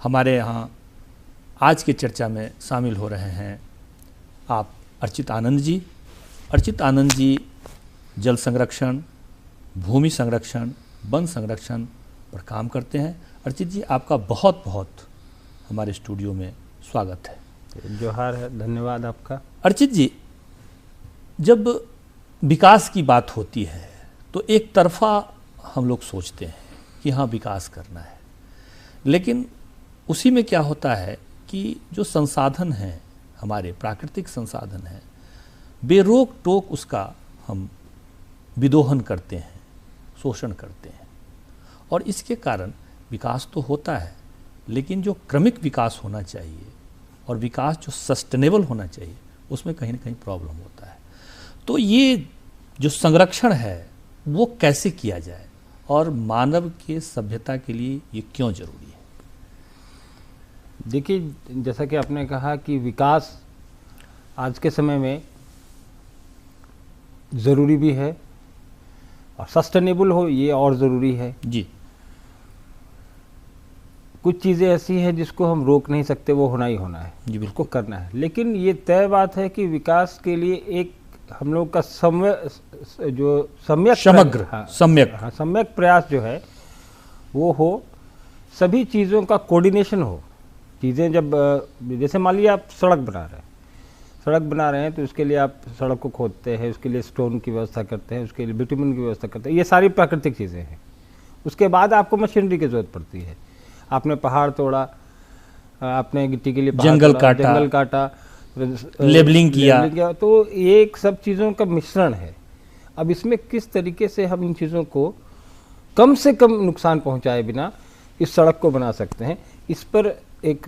हमारे यहाँ आज की चर्चा में शामिल हो रहे हैं आप अर्चित आनंद जी। अर्चित आनंद जी जल संरक्षण, भूमि संरक्षण, वन संरक्षण पर काम करते हैं। अर्चित जी, आपका बहुत बहुत हमारे स्टूडियो में स्वागत है। जोहार है, धन्यवाद आपका। अर्चित जी, जब विकास की बात होती है तो एक तरफा हम लोग सोचते हैं कि हाँ विकास करना है, लेकिन उसी में क्या होता है कि जो संसाधन हैं, हमारे प्राकृतिक संसाधन हैं, बेरोक टोक उसका हम विदोहन करते हैं, शोषण करते हैं, और इसके कारण विकास तो होता है, लेकिन जो क्रमिक विकास होना चाहिए और विकास जो सस्टेनेबल होना चाहिए उसमें कहीं ना कहीं प्रॉब्लम होता है। तो ये जो संरक्षण है वो कैसे किया जाए और मानव के सभ्यता के लिए ये क्यों जरूरी है? देखिए, जैसा कि आपने कहा कि विकास आज के समय में ज़रूरी भी है और सस्टेनेबल हो ये और ज़रूरी है जी। कुछ चीज़ें ऐसी हैं जिसको हम रोक नहीं सकते, वो होना ही होना है जी, उसको करना है। लेकिन ये तय बात है कि विकास के लिए एक हम लोग का सम्यक प्रयास जो है वो हो, सभी चीज़ों का कोऑर्डिनेशन हो। चीज़ें जब जैसे मान लीजिए आप सड़क बना रहे हैं तो उसके लिए आप सड़क को खोदते हैं, उसके लिए स्टोन की व्यवस्था करते हैं, उसके लिए बिटुमेन की व्यवस्था करते हैं, ये सारी प्राकृतिक चीज़ें हैं। उसके बाद आपको मशीनरी की ज़रूरत पड़ती है। आपने पहाड़ तोड़ा, आपने गिट्टी के लिए जंगल काटा, लेबलिंग किया, तो ये एक सब चीज़ों का मिश्रण है। अब इसमें किस तरीके से हम इन चीज़ों को कम से कम नुकसान पहुंचाए बिना इस सड़क को बना सकते हैं, इस पर एक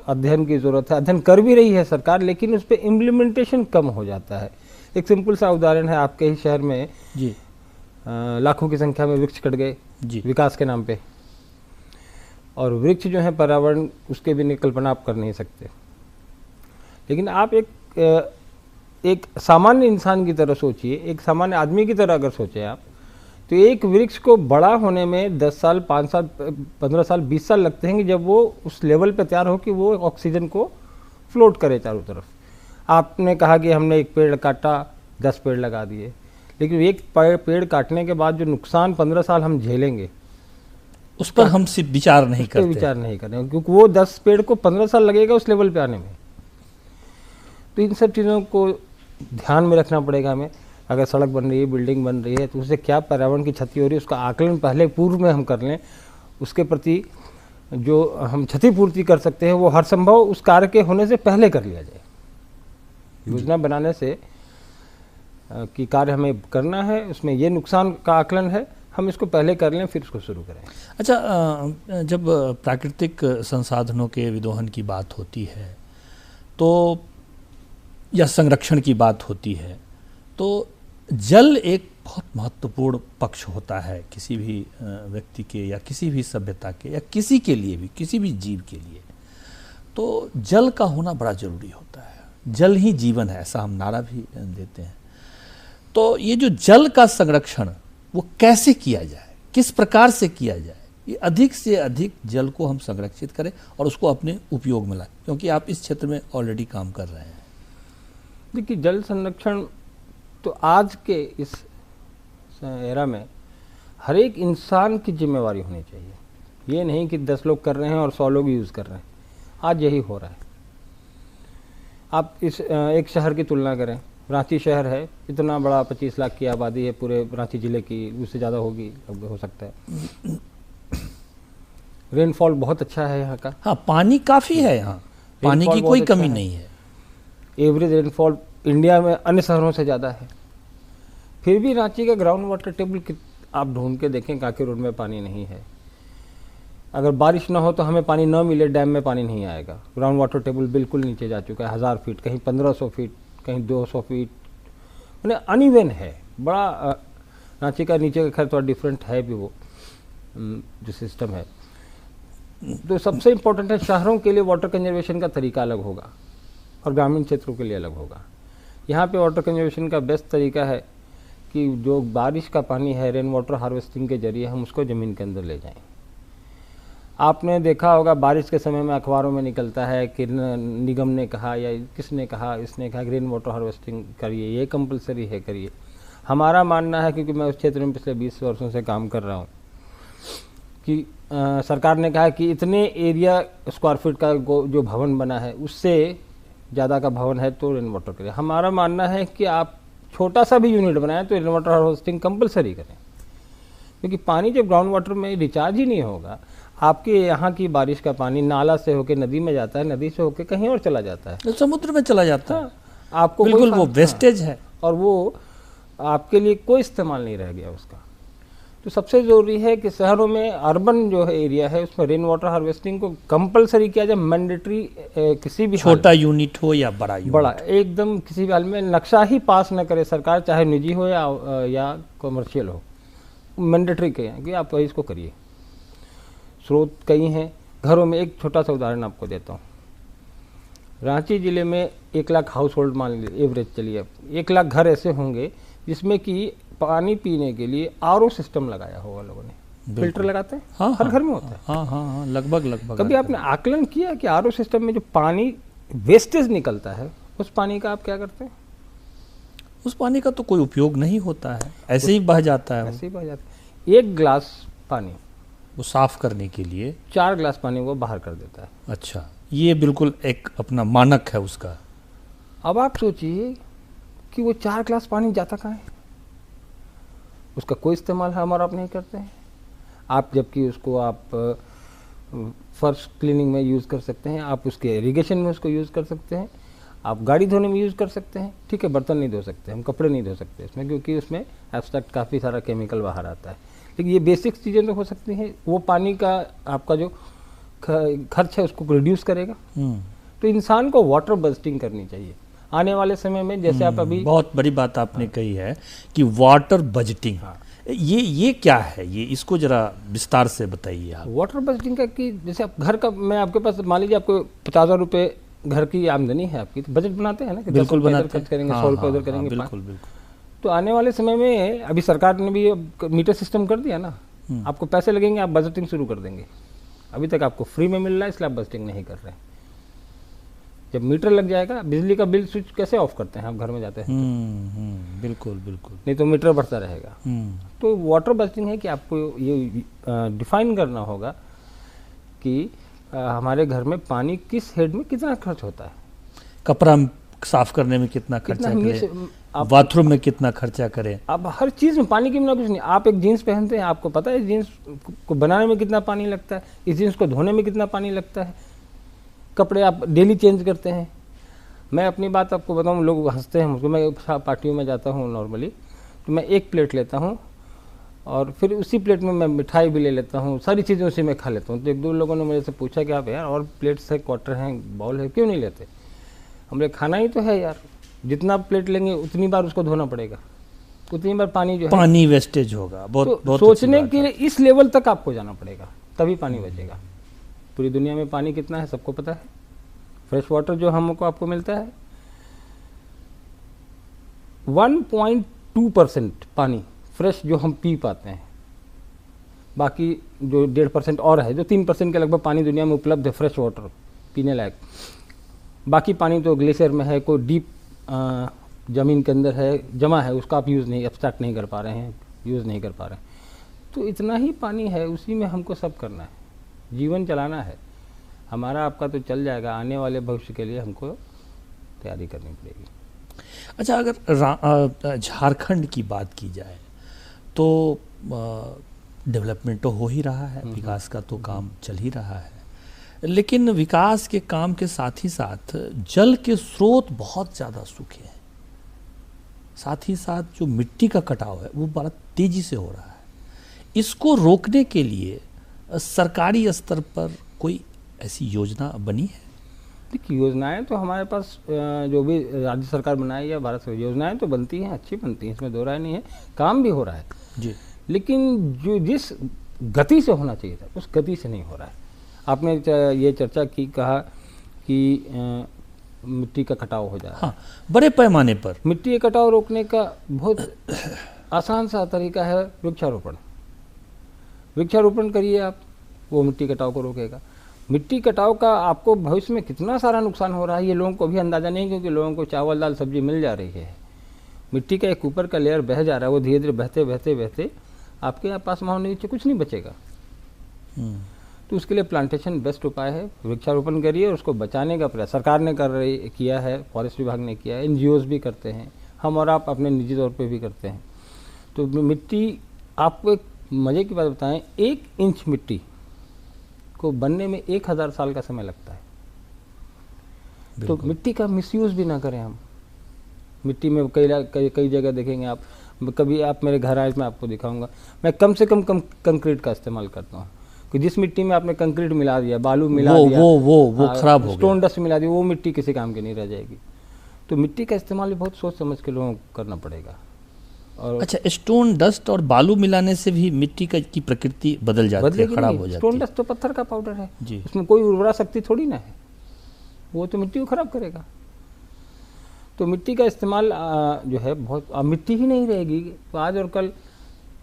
अध्ययन की ज़रूरत है। अध्ययन कर भी रही है सरकार, लेकिन उस पर इम्प्लीमेंटेशन कम हो जाता है। एक सिंपल सा उदाहरण है, आपके ही शहर में जी लाखों की संख्या में वृक्ष कट गए जी विकास के नाम पे, और वृक्ष जो है पर्यावरण, उसके भी कल्पना आप कर नहीं सकते। लेकिन आप एक सामान्य इंसान की तरह सोचिए, एक सामान्य आदमी की तरह अगर सोचें आप, तो एक वृक्ष को बड़ा होने में 10 साल, 5 साल, 15 साल, 20 साल लगते हैं कि जब वो उस लेवल पर तैयार हो कि वो ऑक्सीजन को फ्लोट करे चारों तरफ। आपने कहा कि हमने एक पेड़ काटा, 10 पेड़ लगा दिए, लेकिन एक पेड़ काटने के बाद जो नुकसान 15 साल हम झेलेंगे उस पर हम सिर्फ विचार नहीं करते, क्योंकि वो 10 पेड़ को 15 साल लगेगा उस लेवल पे आने में। तो इन सब चीज़ों को ध्यान में रखना पड़ेगा हमें। अगर सड़क बन रही है, बिल्डिंग बन रही है, तो उससे क्या पर्यावरण की क्षति हो रही है उसका आकलन पहले पूर्व में हम कर लें। उसके प्रति जो हम क्षतिपूर्ति कर सकते हैं वो हर संभव उस कार्य के होने से पहले कर लिया जाए। योजना बनाने से कि कार्य हमें करना है, उसमें ये नुकसान का आकलन है, हम इसको पहले कर लें फिर उसको शुरू करें। अच्छा, जब प्राकृतिक संसाधनों के विदोहन की बात होती है तो या संरक्षण की बात होती है तो जल एक बहुत महत्वपूर्ण पक्ष होता है किसी भी व्यक्ति के या किसी भी सभ्यता के या किसी के लिए भी, किसी भी जीव के लिए। तो जल का होना बड़ा जरूरी होता है। जल ही जीवन है, ऐसा हम नारा भी देते हैं। तो ये जो जल का संरक्षण वो कैसे किया जाए, किस प्रकार से किया जाए, ये अधिक से अधिक जल को हम संरक्षित करें और उसको अपने उपयोग में लाएं, क्योंकि आप इस क्षेत्र में ऑलरेडी काम कर रहे हैं। देखिए, जल संरक्षण तो आज के इस एरा में हर एक इंसान की जिम्मेवारी होनी चाहिए। ये नहीं कि 10 लोग कर रहे हैं और 100 लोग यूज़ कर रहे हैं। आज यही हो रहा है। आप इस एक शहर की तुलना करें, रांची शहर है, इतना बड़ा 25 लाख की आबादी है पूरे रांची ज़िले की, उससे ज़्यादा होगी, हो सकता है। रेनफॉल बहुत अच्छा है यहाँ का। हाँ, पानी काफ़ी है यहाँ, पानी की कोई कमी नहीं है। एवरेज रेनफॉल इंडिया में अन्य शहरों से ज़्यादा है। फिर भी रांची का ग्राउंड वाटर टेबल आप ढूंढ के देखें, कांके रोड में पानी नहीं है। अगर बारिश ना हो तो हमें पानी ना मिले, डैम में पानी नहीं आएगा। ग्राउंड वाटर टेबल बिल्कुल नीचे जा चुका है, 1000 फीट, कहीं 1500 फीट, कहीं 200 फीट, मैंने अनइवन है बड़ा। रांची का नीचे का खैर थोड़ा डिफरेंट है भी वो जो सिस्टम है। तो सबसे इम्पोर्टेंट है, शहरों के लिए वाटर कंजर्वेशन का तरीका अलग होगा और ग्रामीण क्षेत्रों के लिए अलग होगा। यहाँ पे वाटर कंजर्वेशन का बेस्ट तरीका है कि जो बारिश का पानी है, रेन वाटर हार्वेस्टिंग के जरिए हम उसको ज़मीन के अंदर ले जाएं। आपने देखा होगा बारिश के समय में अखबारों में निकलता है कि निगम ने कहा या किसने कहा, इसने कहा रेन वाटर हार्वेस्टिंग करिए, ये कंपलसरी है, करिए। हमारा मानना है, क्योंकि मैं उस क्षेत्र में पिछले 20 वर्षों से काम कर रहा हूँ, कि सरकार ने कहा कि इतने एरिया स्क्वायर फीट का जो भवन बना है उससे ज़्यादा का भवन है तो रेन वाटर करें। हमारा मानना है कि आप छोटा सा भी यूनिट बनाएं तो रेन वाटर हार्वेस्टिंग कंपलसरी करें, क्योंकि पानी जब ग्राउंड वाटर में रिचार्ज ही नहीं होगा, आपके यहाँ की बारिश का पानी नाला से होकर नदी में जाता है, नदी से होकर कहीं और चला जाता है, समुद्र में चला जाता है। आपको बिल्कुल वो वेस्टेज है और वो आपके लिए कोई इस्तेमाल नहीं रह गया उसका। तो सबसे ज़रूरी है कि शहरों में अर्बन जो है एरिया है उसमें रेन वाटर हार्वेस्टिंग को कंपलसरी किया जाए, मैंडेटरी। किसी भी छोटा यूनिट हो या बड़ा यूनिट, बड़ा एकदम किसी भी हाल में नक्शा ही पास न करे सरकार, चाहे निजी हो या कमर्शियल हो, मैंडेटरी कहें कि आप इसको करिए। स्रोत कई हैं घरों में। एक छोटा सा उदाहरण आपको देता हूँ। रांची ज़िले में 1 लाख हाउस होल्ड मान लीजिए, एवरेज चलिए, अब 1 लाख घर ऐसे होंगे जिसमें कि पानी पीने के लिए आरओ सिस्टम लगाया होगा लोगों ने। फिल्टर लगाते हैं, हाँ, हर घर में होता है। हाँ हाँ हाँ, लगभग। कभी आपने आकलन किया कि आरओ सिस्टम में जो पानी वेस्टेज निकलता है उस पानी का आप क्या करते हैं? उस पानी का तो कोई उपयोग नहीं होता है, ऐसे ही बह जाता है। ऐसे ही बह जाता है। 1 गिलास पानी वो साफ करने के लिए 4 गिलास पानी वो बाहर कर देता है। अच्छा, ये बिल्कुल एक अपना मानक है उसका। अब आप सोचिए कि वो 4 गिलास पानी जाता कहाँ है? उसका कोई इस्तेमाल हमारा आप नहीं करते हैं। आप जबकि उसको आप फर्श क्लीनिंग में यूज़ कर सकते हैं, आप उसके इरिगेशन में उसको यूज़ कर सकते हैं, आप गाड़ी धोने में यूज़ कर सकते हैं। ठीक है, बर्तन नहीं धो सकते, हम कपड़े नहीं धो सकते इसमें, क्योंकि उसमें एब्स्ट्रैक्ट काफ़ी सारा केमिकल बाहर आता है। लेकिन ये बेसिक चीज़ें तो हो सकती हैं। वो पानी का आपका जो खर्च है उसको रिड्यूस करेगा। तो इंसान को वाटर बजटिंग करनी चाहिए आने वाले समय में। जैसे आप अभी बहुत बड़ी बात आपने कही है कि वाटर बजटिंग। हाँ। ये क्या है? ये इसको जरा विस्तार से बताइए आप। वाटर बजटिंग का कि जैसे आप घर का, मैं आपके पास मान लीजिए आपको 50,000 रुपये घर की आमदनी है आपकी, तो बजट बनाते हैं ना कि 10 रुपये इधर खर्च करेंगे, 100 रुपये उधर करेंगे। बिल्कुल बिल्कुल। तो आने वाले समय में अभी सरकार ने भी मीटर सिस्टम कर दिया ना, आपको पैसे लगेंगे, आप बजटिंग शुरू कर देंगे। अभी तक आपको फ्री में मिल रहा है, इसलिए आप बजटिंग नहीं कर रहे हैं। जब मीटर लग जाएगा, बिजली का बिल स्विच कैसे ऑफ करते हैं आप घर में जाते हैं? बिल्कुल बिल्कुल, नहीं तो मीटर बढ़ता रहेगा। तो वाटर बजटिंग है कि आपको ये डिफाइन करना होगा कि हमारे घर में पानी किस हेड में कितना खर्च होता है। कपड़ा साफ करने में कितना खर्चा करें, बाथरूम में कितना खर्चा करें। अब हर चीज़ में पानी की बिना कुछ नहीं। आप एक जीन्स पहनते हैं, आपको पता है इस जीन्स को बनाने में कितना पानी लगता है, इस जीन्स को धोने में कितना पानी लगता है। कपड़े आप डेली चेंज करते हैं। मैं अपनी बात आपको बताऊं, लोग हंसते हैं मुझको। मैं पार्टियों में जाता हूं नॉर्मली, तो मैं 1 प्लेट लेता हूं और फिर उसी प्लेट में मैं मिठाई भी ले लेता हूं, सारी चीज़ें उसी में खा लेता हूं। तो 1-2 लोगों ने मेरे से पूछा कि आप यार और प्लेट्स है, क्वार्टर हैं, बाउल है, क्यों नहीं लेते? हमने खाना ही तो है यार, जितना प्लेट लेंगे उतनी बार उसको धोना पड़ेगा, उतनी बार पानी जो है पानी वेस्टेज होगा। बहुत सोचने के लिए इस लेवल तक आपको जाना पड़ेगा, तभी पानी बचेगा। पूरी दुनिया में पानी कितना है सबको पता है। फ्रेश वाटर जो हमको आपको मिलता है 1.2% पानी फ्रेश जो हम पी पाते हैं। बाकी जो 1.5% और है, जो 3% के लगभग पानी दुनिया में उपलब्ध है फ्रेश वाटर पीने लायक। बाकी पानी तो ग्लेशियर में है, कोई डीप ज़मीन के अंदर है, जमा है, उसका आप यूज़ नहीं, एब्स्ट्रैक्ट नहीं कर पा रहे हैं, यूज़ नहीं कर पा रहे हैं। तो इतना ही पानी है, उसी में हमको सब करना है, जीवन चलाना है। हमारा आपका तो चल जाएगा, आने वाले भविष्य के लिए हमको तैयारी करनी पड़ेगी। अच्छा, अगर झारखंड की बात की जाए तो डेवलपमेंट तो हो ही रहा है, विकास का तो काम चल ही रहा है, लेकिन विकास के काम के साथ ही साथ जल के स्रोत बहुत ज़्यादा सूखे हैं। साथ ही साथ जो मिट्टी का कटाव है वो बड़ा तेज़ी से हो रहा है। इसको रोकने के लिए सरकारी स्तर पर कोई ऐसी योजना बनी है? देखिए, योजनाएं तो हमारे पास जो भी राज्य सरकार बनाई या भारत सरकार, योजनाएं तो बनती हैं, अच्छी बनती हैं, इसमें दो राय नहीं है, काम भी हो रहा है जी। लेकिन जो जिस गति से होना चाहिए था उस गति से नहीं हो रहा है। आपने ये चर्चा की, कहा कि मिट्टी का कटाव हो जा रहा है। हाँ, बड़े पैमाने पर मिट्टी का कटाव रोकने का बहुत आसान सा तरीका है वृक्षारोपण। वृक्षारोपण करिए आप, वो मिट्टी कटाव को रोकेगा। मिट्टी कटाव का आपको भविष्य में कितना सारा नुकसान हो रहा है ये लोगों को भी अंदाज़ा नहीं, क्योंकि लोगों को चावल दाल सब्जी मिल जा रही है। मिट्टी का एक ऊपर का लेयर बह जा रहा है, वो धीरे धीरे बहते बहते बहते आपके यहाँ पास माहौल नीचे कुछ नहीं बचेगा। तो उसके लिए प्लांटेशन बेस्ट उपाय है। वृक्षारोपण करिए और उसको बचाने का प्रयास सरकार ने किया है, फॉरेस्ट विभाग ने किया है, NGOs भी करते हैं, हम और आप अपने निजी तौर पे भी करते हैं। तो मिट्टी, आपको एक मज़े की बात बताएं, 1 इंच मिट्टी को बनने में 1000 साल का समय लगता है। तो मिट्टी का मिसयूज़ भी ना करें हम। मिट्टी में कई जगह देखेंगे आप, कभी आप मेरे घर आए मैं आपको दिखाऊंगा, मैं कम से कम कंक्रीट का इस्तेमाल करता हूँ। कि जिस मिट्टी में आपने कंक्रीट मिला दिया, बालू मिला दिया, वो खराब हो गया, स्टोन डस्ट मिला दिया, वो मिट्टी किसी काम की नहीं रह जाएगी। तो मिट्टी का इस्तेमाल भी बहुत सोच समझ के लोगों को करना पड़ेगा। और अच्छा, स्टोन डस्ट और बालू मिलाने से भी मिट्टी की प्रकृति बदल जाती है, खराब हो जाती है। स्टोन डस्ट तो पत्थर का पाउडर है जी, उसमें कोई उर्वरा शक्ति थोड़ी ना है, वो तो मिट्टी को खराब करेगा। तो मिट्टी का इस्तेमाल जो है बहुत, मिट्टी ही नहीं रहेगी तो आज और कल,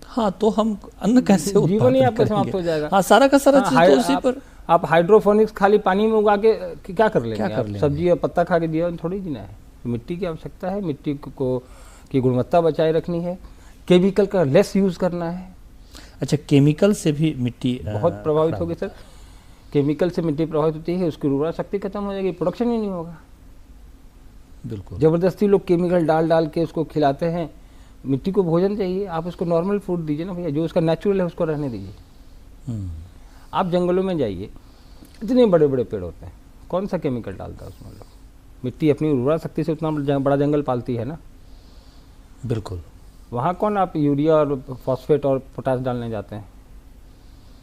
हाँ, तो हम अन्न कैसे जीवन ही आपका समाप्त हो जाएगा। हाँ, सारा का सारा चीज तो उसी पर। आप हाइड्रोफोनिक्स खाली पानी में उगा के क्या कर लेंगे? सब्जी और पत्ता खा के जीवन थोड़ी जीना है। तो मिट्टी की आवश्यकता है, मिट्टी को की गुणवत्ता बचाए रखनी है, केमिकल का लेस यूज़ करना है। अच्छा, केमिकल से भी मिट्टी बहुत प्रभावित होगी सर। केमिकल से मिट्टी प्रभावित होती है, उसकी उर्वरा शक्ति खत्म हो जाएगी, प्रोडक्शन ही नहीं होगा। बिल्कुल, ज़बरदस्ती लोग केमिकल डाल के उसको खिलाते हैं। मिट्टी को भोजन चाहिए, आप उसको नॉर्मल फूड दीजिए ना भैया, जो उसका नेचुरल है उसको रहने दीजिए। आप जंगलों में जाइए, इतने बड़े बड़े पेड़ होते हैं, कौन सा केमिकल डालता है उसमें? लोग मिट्टी अपनी उर्वरा शक्ति से उतना बड़ा जंगल पालती है ना। बिल्कुल, वहाँ कौन आप यूरिया और फॉस्फेट और पोटास डालने जाते हैं?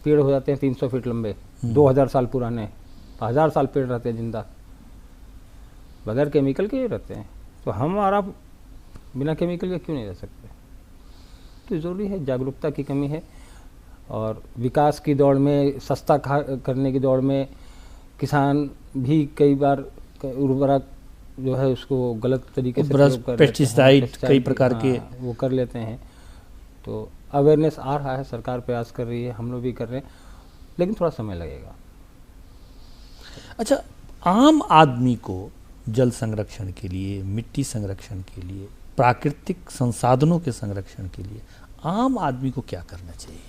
पेड़ हो जाते हैं 300 फीट लंबे, 2000 साल पुराने, 1000 साल पेड़ रहते हैं जिंदा, बगैर केमिकल के रहते हैं। तो हम और आप बिना केमिकल के क्यों नहीं रह सकते? तो ज़रूरी है, जागरूकता की कमी है। और विकास की दौड़ में, सस्ता करने की दौड़ में किसान भी कई बार उर्वरक जो है उसको गलत तरीके से प्रयोग कर, पेस्टिसाइड कई प्रकार के वो कर लेते हैं। तो अवेयरनेस आ रहा है, सरकार प्रयास कर रही है, हम लोग भी कर रहे हैं, लेकिन थोड़ा समय लगेगा। अच्छा, आम आदमी को जल संरक्षण के लिए, मिट्टी संरक्षण के लिए, प्राकृतिक संसाधनों के संरक्षण के लिए आम आदमी को क्या करना चाहिए?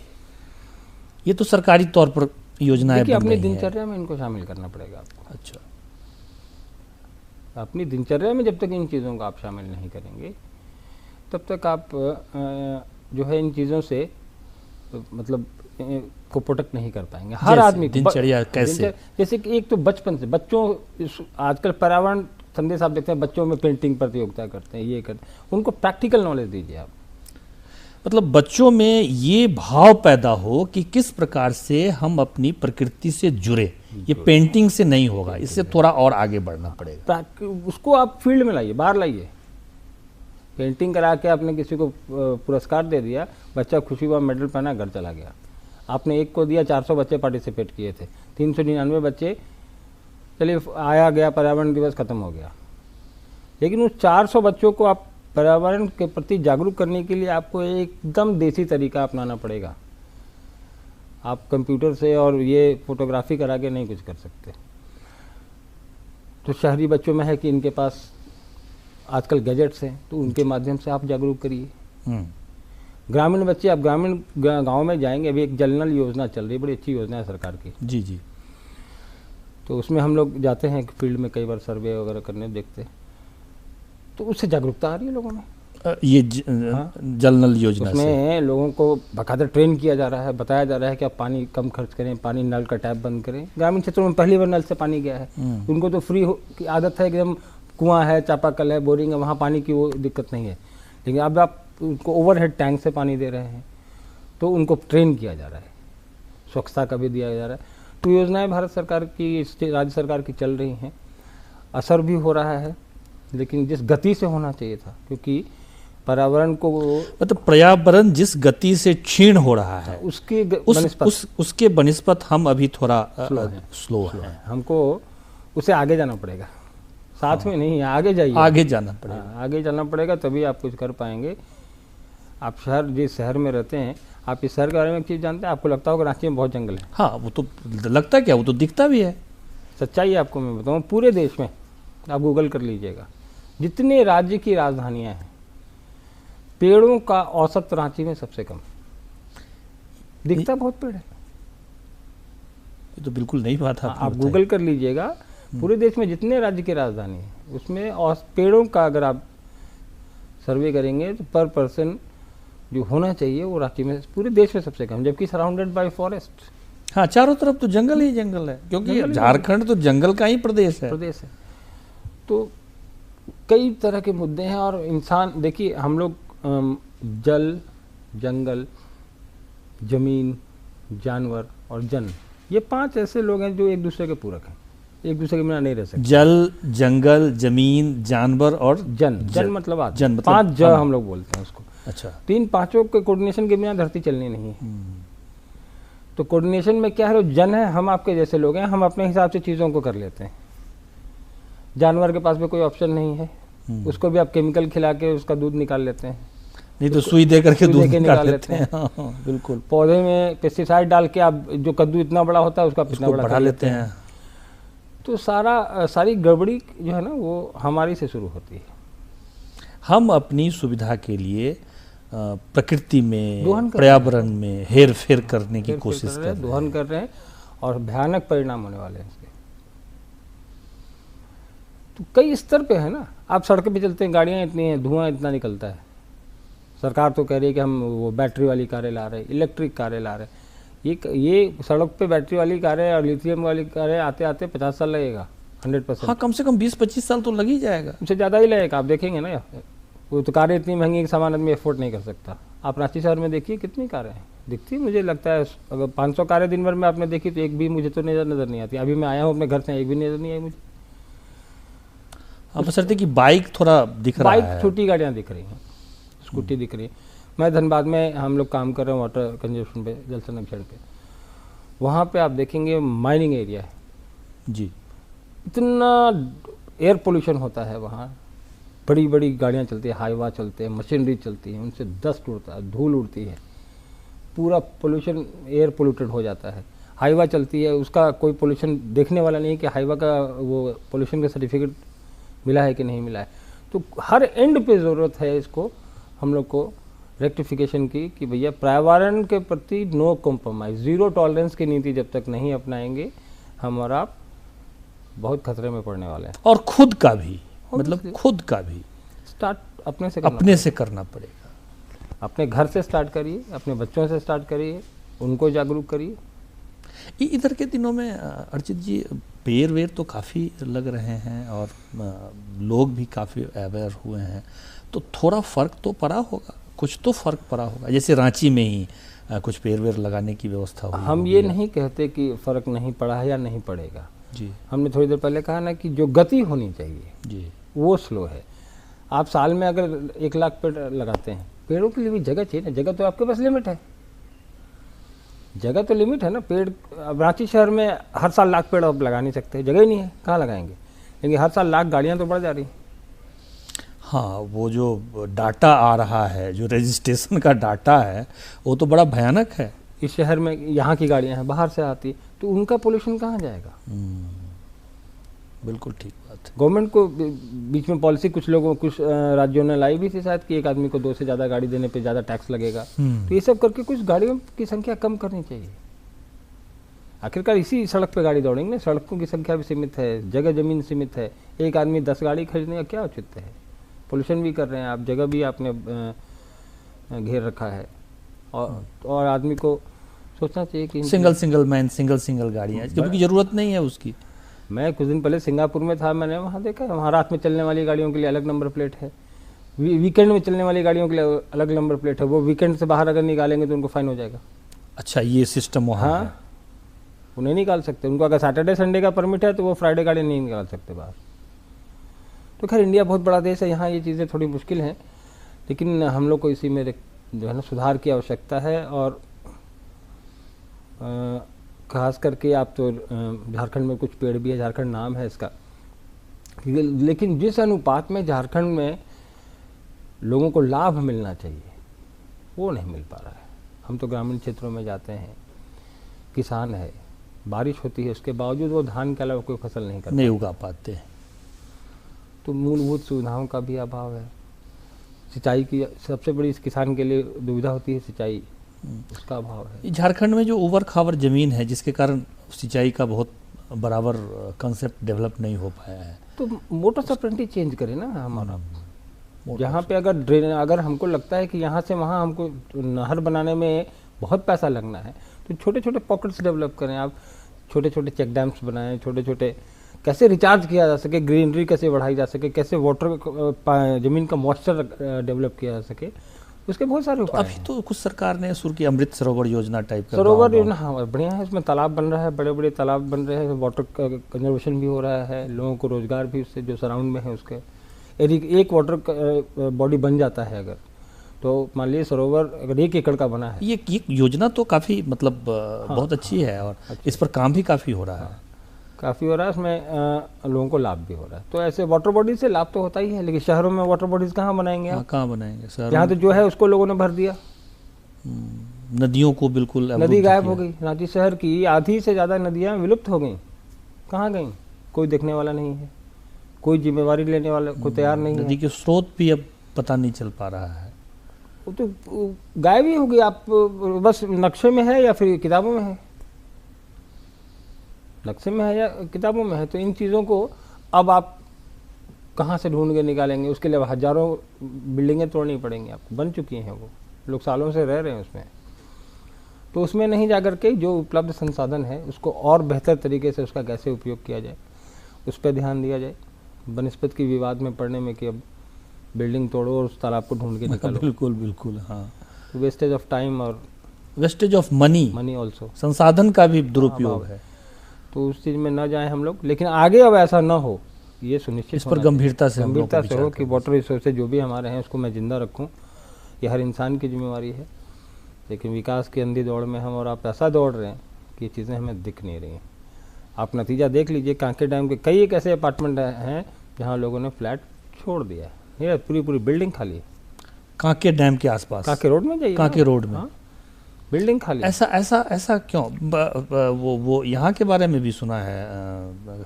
ये तो सरकारी तौर पर योजनाएं बन रही हैं। अपनी दिनचर्या में इनको शामिल करना पड़ेगा आपको। अच्छा, अपनी दिनचर्या में जब तक इन चीज़ों को आप शामिल नहीं करेंगे, तब तक आप जो है इन चीज़ों से मतलब को प्रोटेक्ट नहीं कर पाएंगे। हर आदमी दिनचर्या कैसे, जैसे कि एक तो बचपन से बच्चों, आजकल पर्यावरण संदेश आप देखते हैं, बच्चों में पेंटिंग प्रतियोगिता करते हैं, ये करते हैं, उनको प्रैक्टिकल नॉलेज दीजिए आप। मतलब बच्चों में ये भाव पैदा हो कि किस प्रकार से हम अपनी प्रकृति से जुड़े। ये पेंटिंग से नहीं होगा, इससे थोड़ा और आगे बढ़ना पड़ेगा। उसको आप फील्ड में लाइए, बाहर लाइए। पेंटिंग करा के आपने किसी को पुरस्कार दे दिया, बच्चा खुशी हुआ, मेडल पहना, घर चला गया। आपने एक को दिया, 400 बच्चे पार्टिसिपेट किए थे, 399 बच्चे, चलिए आया गया, पर्यावरण दिवस खत्म हो गया। लेकिन उस 400 बच्चों को आप पर्यावरण के प्रति जागरूक करने के लिए आपको एकदम देसी तरीका अपनाना पड़ेगा। आप कंप्यूटर से और ये फोटोग्राफी करा के नहीं कुछ कर सकते। तो शहरी बच्चों में है कि इनके पास आजकल गैजेट्स हैं, तो उनके माध्यम से आप जागरूक करिए। ग्रामीण बच्चे, आप ग्रामीण गांव में जाएंगे, अभी एक जल नल योजना चल रही है, बड़ी अच्छी योजना है सरकार की। जी जी। तो उसमें हम लोग जाते हैं फील्ड में, कई बार सर्वे वगैरह करने देखते हैं, तो उससे जागरूकता आ रही है लोगों में। ये जल नल योजना उसमें लोगों को बाकायदा ट्रेन किया जा रहा है, बताया जा रहा है कि आप पानी कम खर्च करें, पानी नल का टैप बंद करें। ग्रामीण क्षेत्रों में पहली बार नल से पानी गया है, उनको तो फ्री की आदत है, एकदम कुआं है, चापाकल है, बोरिंग है, वहाँ पानी की वो दिक्कत नहीं है। लेकिन अब आप उनको ओवरहेड टैंक से पानी दे रहे हैं, तो उनको ट्रेन किया जा रहा है, स्वच्छता का भी दिया जा रहा है। तो योजनाएं भारत सरकार की, राज्य सरकार की चल रही हैं, असर भी हो रहा है, लेकिन जिस गति से होना चाहिए था, क्योंकि पर्यावरण को, मतलब पर्यावरण जिस गति से क्षीण हो रहा है उसके बनिस्पत हम अभी थोड़ा स्लो है। हमको उसे आगे जाना पड़ेगा, साथ में नहीं, आगे जाइए, आगे जाना पड़ेगा, आगे जाना पड़ेगा, तभी आप कुछ कर पाएंगे। आप जिस शहर में रहते हैं, आप इस शहर के बारे में एक चीज़ जानते हैं, आपको लगता होगा रांची में बहुत जंगल है। हाँ, वो तो लगता क्या, वो तो दिखता भी है। सच्चाई आपको मैं बताऊँ, पूरे देश में आप गूगल कर लीजिएगा, जितने राज्य की राजधानियाँ हैं, पेड़ों का औसत रांची में सबसे कम। दिखता बहुत पेड़ है। ये तो बिल्कुल नई बात है। आप गूगल कर लीजिएगा, पूरे देश में जितने राज्य की राजधानी है उसमें और पेड़ों का अगर आप सर्वे करेंगे तो पर पर्सन जो होना चाहिए वो रांची में पूरे देश में सबसे कम, जबकि सराउंडेड बाय फॉरेस्ट। हाँ, चारों तरफ तो जंगल ही जंगल है, क्योंकि झारखंड तो जंगल का ही प्रदेश है। तो कई तरह के मुद्दे हैं। और इंसान देखिए, हम लोग जल, जंगल, जमीन, जानवर और जन, ये 5 ऐसे लोग हैं जो एक दूसरे के पूरक हैं, एक दूसरे के बिना नहीं रह सकते। जल, जंगल, जमीन, जानवर और जन मतलब आदमी। जन मतलब 5 ज हम लोग बोलते हैं उसको। अच्छा। 5 के कोऑर्डिनेशन के बिना धरती चलनी नहीं है। तो कोऑर्डिनेशन में क्या है, जन है, हम आपके जैसे लोग हैं, हम अपने हिसाब से चीज़ों को कर लेते हैं। जानवर के पास भी कोई ऑप्शन नहीं है, उसको भी आप केमिकल खिला के उसका दूध निकाल लेते हैं, नहीं तो सुई दे करके दूध निकाल लेते हैं। हाँ, बिल्कुल। पौधे में पेस्टिसाइड डाल के आप जो कद्दू इतना बड़ा होता है उसका इतना बड़ा बढ़ा लेते हैं। तो सारी गड़बड़ी जो है ना वो हमारी से शुरू होती है। हम अपनी सुविधा के लिए प्रकृति में, पर्यावरण में हेर फेर करने की कोशिश कर रहे हैं, दोहन कर रहे हैं, और भयानक परिणाम होने वाले हैं इसके। तो कई स्तर पे है ना, आप सड़क पे चलते हैं, गाड़ियाँ इतनी हैं, धुआं इतना निकलता है। सरकार तो कह रही है कि हम वो बैटरी वाली कारें ला रहे हैं, इलेक्ट्रिक कारें ला रहे हैं। ये सड़क पे बैटरी वाली कारें और लिथियम वाली कारें आते आते 50 साल लगेगा, 100%। हाँ, कम से कम 20-25 साल तो लग ही जाएगा, उससे ज़्यादा ही लगेगा। आप देखेंगे ना, वो तो कारें इतनी महंगी कि सामान आदमी अफोर्ड नहीं कर सकता। आप रांची शहर में देखिए कितनी कारें हैं, दिखती मुझे लगता है अगर 500 कारें दिन भर में आपने देखी तो एक भी मुझे तो नज़र नहीं आती। अभी मैं आया हूँ अपने घर से, एक भी नज़र नहीं आई मुझे। अब बशर्ते कि बाइक थोड़ा दिख रहा है, बाइक, छोटी गाड़ियाँ दिख रही हैं, स्कूटी दिख रही है। मैं धनबाद में, हम लोग काम कर रहे हैं वाटर कंजप्शन पे, जल संरक्षण पे। वहाँ पे आप देखेंगे माइनिंग एरिया है जी, इतना एयर पोल्यूशन होता है वहाँ। बड़ी बड़ी गाड़ियाँ चलती है, हाईवा चलते हैं, मशीनरी चलती है, उनसे डस्ट उड़ता है, धूल उड़ती है, पूरा पोल्यूशन, एयर पोल्यूटेड हो जाता है। हाईवा चलती है, उसका कोई पोल्यूशन देखने वाला नहीं है कि हाईवा का वो पोल्यूशन का सर्टिफिकेट मिला है कि नहीं मिला है। तो हर एंड पे ज़रूरत है इसको हम लोग को रेक्टिफिकेशन की, कि भैया पर्यावरण के प्रति नो कॉम्प्रोमाइज़, ज़ीरो टॉलरेंस की नीति जब तक नहीं अपनाएंगे, हम और आप बहुत खतरे में पड़ने वाले हैं। और खुद का भी, मतलब खुद का भी स्टार्ट अपने से करना पड़ेगा। अपने घर से स्टार्ट करिए, अपने बच्चों से स्टार्ट करिए, उनको जागरूक करिए। इधर के दिनों में अर्चित जी पेड़ वेड़ तो काफ़ी लग रहे हैं और लोग भी काफ़ी अवेयर हुए हैं, तो थोड़ा फ़र्क तो पड़ा होगा, कुछ तो फ़र्क पड़ा होगा। जैसे रांची में ही कुछ पेड़ वेड़ लगाने की व्यवस्था हुई। हम ये नहीं कहते कि फ़र्क नहीं पड़ा है या नहीं पड़ेगा जी। हमने थोड़ी देर पहले कहा ना कि जो गति होनी चाहिए जी, वो स्लो है। आप साल में अगर 1 लाख पेड़ लगाते हैं, पेड़ों के लिए भी जगह चाहिए ना, जगह तो आपके पास लिमिट है, जगह तो लिमिट है ना। पेड़, अब रांची शहर में हर साल 1 लाख पेड़ आप लगा नहीं सकते, जगह ही नहीं है, कहाँ लगाएंगे। लेकिन हर साल 1 लाख गाड़ियाँ तो बढ़ जा रही। हाँ, वो जो डाटा आ रहा है, जो रजिस्ट्रेशन का डाटा है, वो तो बड़ा भयानक है। इस शहर में यहाँ की गाड़ियाँ हैं, बाहर से आती, तो उनका पोल्यूशन कहाँ जाएगा। बिल्कुल ठीक बात है। गवर्नमेंट को बीच में पॉलिसी कुछ राज्यों ने लाई भी थी शायद कि एक आदमी को 2 से ज़्यादा गाड़ी देने पे ज़्यादा टैक्स लगेगा। तो ये सब करके कुछ गाड़ियों की संख्या कम करनी चाहिए। आखिरकार इसी सड़क पे गाड़ी दौड़ेंगे ना, सड़कों की संख्या भी सीमित है, जगह ज़मीन सीमित है। एक आदमी 10 गाड़ी खरीदने का क्या औचित्य है। पोल्यूशन भी कर रहे हैं आप, जगह भी आपने घेर रखा है, और आदमी को सोचना चाहिए कि सिंगल गाड़ियाँ, क्योंकि ज़रूरत नहीं है उसकी। मैं कुछ दिन पहले सिंगापुर में था, मैंने वहाँ देखा, वहाँ रात में चलने वाली गाड़ियों के लिए अलग नंबर प्लेट है, वीकेंड में चलने वाली गाड़ियों के लिए अलग नंबर प्लेट है। वो वीकेंड से बाहर अगर निकालेंगे तो उनको फाइन हो जाएगा। अच्छा, ये सिस्टम वहाँ है। हाँ, वो नहीं निकाल सकते। उनको अगर सैटरडे संडे का परमिट है तो वो फ्राइडे गाड़ी नहीं निकाल सकते बाहर। तो खैर, इंडिया बहुत बड़ा देश है, यहाँ ये चीज़ें थोड़ी मुश्किल हैं, लेकिन हम लोग को इसी में जो है ना सुधार की आवश्यकता है। और खास करके आप तो झारखंड में कुछ पेड़ भी है, झारखंड नाम है इसका, लेकिन जिस अनुपात में झारखंड में लोगों को लाभ मिलना चाहिए वो नहीं मिल पा रहा है। हम तो ग्रामीण क्षेत्रों में जाते हैं, किसान है, बारिश होती है उसके बावजूद वो धान के अलावा कोई फसल नहीं करता, नहीं उगा पाते। तो मूलभूत सुविधाओं का भी अभाव है। सिंचाई की सबसे बड़ी इस किसान के लिए दुविधा होती है सिंचाई, उसका अभाव है। झारखंड में जो उवर खावर जमीन है जिसके कारण सिंचाई का बहुत बराबर कंसेप्ट डेवलप नहीं हो पाया है। तो मोटर अप्रेंटिस चेंज करें ना हमारा, जहाँ पे अगर ड्रेन, अगर हमको लगता है कि यहाँ से वहाँ हमको नहर बनाने में बहुत पैसा लगना है, तो छोटे छोटे पॉकेट्स डेवलप करें आप, छोटे छोटे चेक डैम्स बनाएं, छोटे छोटे कैसे रिचार्ज किया जा सके, ग्रीनरी कैसे बढ़ाई जा सके, कैसे वाटर ज़मीन का मॉइस्चर डेवलप किया जा सके, उसके बहुत सारे उपाय अभी तो कुछ सरकार ने शुरू की अमृत सरोवर योजना टाइप का, सरोवर योजना हाँ बढ़िया है, उसमें तालाब बन रहा है, बड़े बड़े तालाब बन रहे हैं, वाटर कंजर्वेशन भी हो रहा है, लोगों को रोजगार भी उससे जो सराउंड में है उसके, यदि एक वाटर बॉडी बन जाता है अगर, तो मान लीजिए सरोवर अगर 1 एकड़ का बना है, ये योजना तो काफ़ी मतलब बहुत अच्छी है और इस पर काम भी काफ़ी हो रहा है, काफ़ी हो रहा है, उसमें लोगों को लाभ भी हो रहा है। तो ऐसे वाटर बॉडीज से लाभ तो होता ही है, लेकिन शहरों में वाटर बॉडीज कहाँ बनाएंगे आप? कहाँ बनाएंगे शहरों यहाँ तो जो है उसको लोगों ने भर दिया, नदियों को बिल्कुल नदी गायब हो गई। रांची शहर की आधी से ज़्यादा नदियाँ विलुप्त हो गई, कहाँ गई? कोई देखने वाला नहीं है, कोई जिम्मेवारी लेने वाला कोई तैयार नहीं है। नदी के स्रोत भी अब पता नहीं चल पा रहा है, वो तो गायब ही हो गई। आप बस नक्शे में है या फिर किताबों में है, नक्शे में है या किताबों में है, तो इन चीज़ों को अब आप कहाँ से ढूंढ के निकालेंगे? उसके लिए हजारों बिल्डिंगें तोड़नी पड़ेंगी आपको, बन चुकी हैं वो, लोग सालों से रह रहे हैं उसमें। तो उसमें नहीं जाकर के जो उपलब्ध संसाधन है उसको और बेहतर तरीके से उसका कैसे उपयोग किया जाए, उस पर ध्यान दिया जाए, बनिस्पत की विवाद में पड़ने में कि अब बिल्डिंग तोड़ो और उस तालाब को ढूंढ के निकालो। बिल्कुल बिल्कुल, हाँ। वेस्टेज ऑफ टाइम और वेस्टेज ऑफ मनी ऑल्सो, संसाधन का भी दुरुपयोग है, तो उस चीज़ में न जाएं हम लोग। लेकिन आगे अब ऐसा न हो, ये सुनिश्चित इस पर गंभीरता से हो कि वाटर रिसोर्सेज जो भी हमारे हैं उसको मैं जिंदा रखूं, ये हर इंसान की जिम्मेवारी है। लेकिन विकास की अंधी दौड़ में हम और आप ऐसा दौड़ रहे हैं कि ये चीज़ें हमें दिख नहीं रही हैं। आप नतीजा देख लीजिए, कांके डैम के कई एक ऐसे अपार्टमेंट हैं जहाँ लोगों ने फ्लैट छोड़ दिया है, ये पूरी बिल्डिंग खाली है। कांके डैम के आसपास, कांके रोड में जाइए, कांके रोड में, हाँ, बिल्डिंग खाली। ऐसा क्यों? वो यहाँ के बारे में भी सुना है,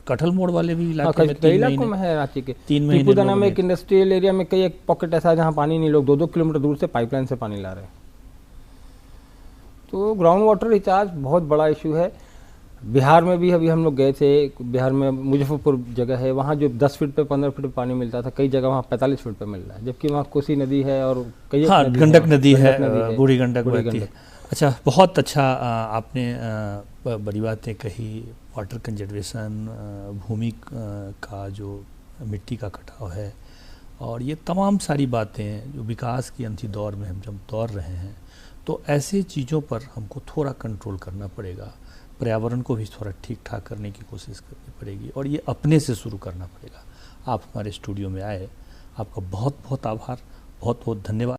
कटहल मोड़ वाले भी इलाके में, कई इलाकों में है रांची के, 3 महीने त्रिपुदाना में एक इंडस्ट्रियल एरिया में कई एक पॉकेट ऐसा है जहाँ पानी नहीं, लोग 2-2 किलोमीटर दूर से पाइपलाइन से पानी ला रहे हैं। तो ग्राउंड वाटर रिचार्ज बहुत बड़ा इशू है। बिहार में भी अभी हम लोग गए थे, बिहार में मुजफ्फरपुर जगह है, वहाँ जो 10 फीट पे 15 फीट पे पानी मिलता था, कई जगह वहाँ 45 फीट पे मिल रहा है, जबकि वहाँ कोसी नदी है और कई गंडक नदी है, बूढ़ी गंडक बहती है। अच्छा, बहुत अच्छा आपने बड़ी बातें कही, वाटर कंजर्वेशन, भूमि का जो मिट्टी का कटाव है, और ये तमाम सारी बातें जो विकास की अंतिम दौर में हम जब दौड़ रहे हैं, तो ऐसे चीज़ों पर हमको थोड़ा कंट्रोल करना पड़ेगा, पर्यावरण को भी थोड़ा ठीक ठाक करने की कोशिश करनी पड़ेगी, और ये अपने से शुरू करना पड़ेगा। आप हमारे स्टूडियो में आए, आपका बहुत बहुत आभार, बहुत बहुत धन्यवाद।